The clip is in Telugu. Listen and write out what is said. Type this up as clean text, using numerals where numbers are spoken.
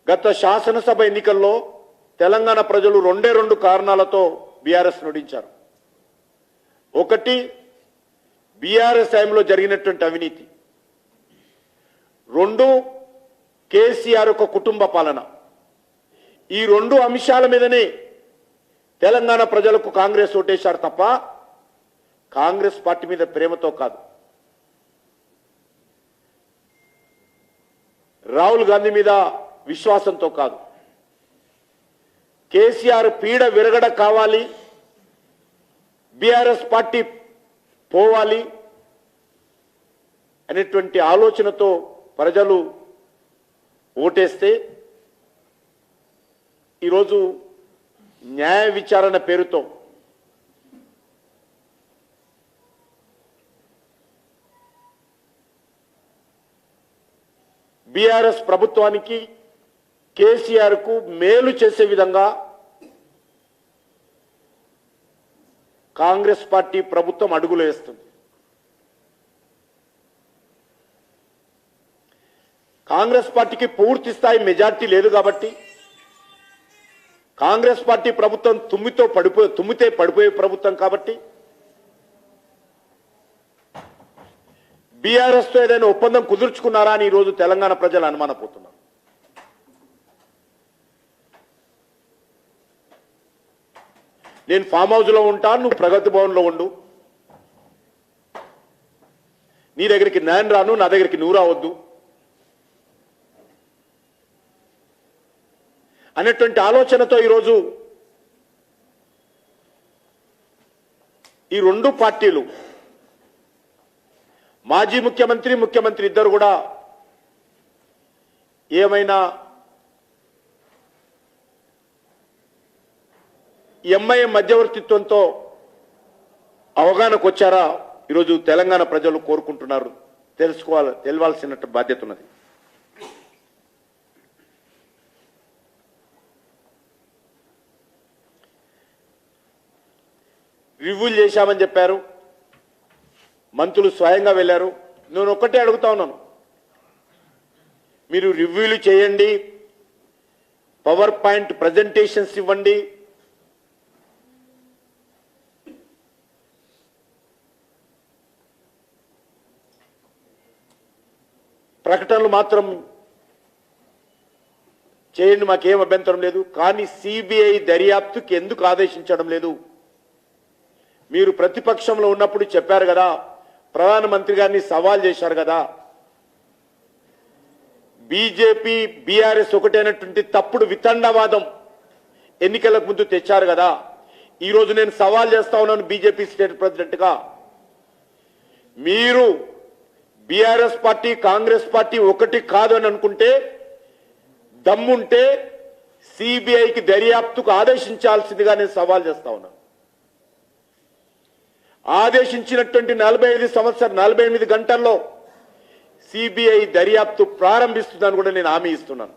గత శాసనసభ ఎన్నికల్లో తెలంగాణ ప్రజలు రెండే రెండు కారణాలతో బీఆర్ఎస్ నోడించారు. ఒకటి, బీఆర్ఎస్ టైంలో జరిగినటువంటి అవినీతి. రెండు, కేసీఆర్ యొక్క కుటుంబ పాలన. ఈ రెండు అంశాల మీదనే తెలంగాణ ప్రజలకు కాంగ్రెస్ ఓటేశారు తప్ప కాంగ్రెస్ పార్టీ మీద ప్రేమతో కాదు. రాహుల్ గాంధీ మీద విశ్వాసంతో కాదు. కేసీఆర్ పీడ విరగడ కావాలి, బీఆర్ఎస్ పార్టీ పోవాలి అనేటువంటి ఆలోచనతో ప్రజలు ఓటేస్తే ఈరోజు న్యాయ విచారణ పేరుతో బీఆర్ఎస్ ప్రభుత్వానికి కేసీఆర్ కు మేలు చేసే విధంగా కాంగ్రెస్ పార్టీ ప్రభుత్వం అడుగులు వేస్తుంది. కాంగ్రెస్ పార్టీకి పూర్తి స్థాయి మెజార్టీ లేదు కాబట్టి, కాంగ్రెస్ పార్టీ ప్రభుత్వం తుమ్మితే పడిపోయే ప్రభుత్వం కాబట్టి బీఆర్ఎస్ తో ఏదైనా ఒప్పందం కుదుర్చుకున్నారా అని ఈరోజు తెలంగాణ ప్రజలు అనుమానపోతున్నారు. నేను ఫామ్ హౌస్ లో ఉంటాను, నువ్వు ప్రగతి భవన్ లో ఉండు, నీ దగ్గరికి నేను రాను, నా దగ్గరికి నువ్వు రావద్దు అనేటువంటి ఆలోచనతో ఈరోజు ఈ రెండు పార్టీలు, మాజీ ముఖ్యమంత్రి ఇద్దరు కూడా ఏమైనా ఎంఐఎం మధ్యవర్తిత్వంతో అవగాహనకు వచ్చారా ఈరోజు తెలంగాణ ప్రజలు కోరుకుంటున్నారు. తెలవాల్సిన బాధ్యత ఉన్నది. రివ్యూలు చేశామని చెప్పారు, మంత్రులు స్వయంగా వెళ్ళారు. నేను ఒక్కటే అడుగుతా ఉన్నాను, మీరు రివ్యూలు చేయండి, పవర్ పాయింట్ ప్రజెంటేషన్స్ ఇవ్వండి, ప్రకటనలు మాత్రం చేయండి, మాకేం అభ్యంతరం లేదు. కానీ సిబిఐ దర్యాప్తుకి ఎందుకు ఆదేశించడం లేదు? మీరు ప్రతిపక్షంలో ఉన్నప్పుడు చెప్పారు కదా, ప్రధానమంత్రి గారిని సవాల్ చేశారు కదా, బీజేపీ బీఆర్ఎస్ ఒకటైనటువంటి తప్పుడు వితండవాదం ఎన్నికలకు ముందు తెచ్చారు కదా. ఈరోజు నేను సవాల్ చేస్తా ఉన్నాను బీజేపీ స్టేట్ ప్రెసిడెంట్ గా, మీరు బీఆర్ఎస్ పార్టీ కాంగ్రెస్ పార్టీ ఒకటి కాదు అని అనుకుంటే, దమ్ముంటే సిబిఐకి దర్యాప్తుకు ఆదేశించాల్సిందిగా నేను సవాల్ చేస్తా ఉన్నాను. ఆదేశించినటువంటి 48 గంటల్లో సిబిఐ దర్యాప్తు ప్రారంభిస్తుందని కూడా నేను హామీ ఇస్తున్నాను.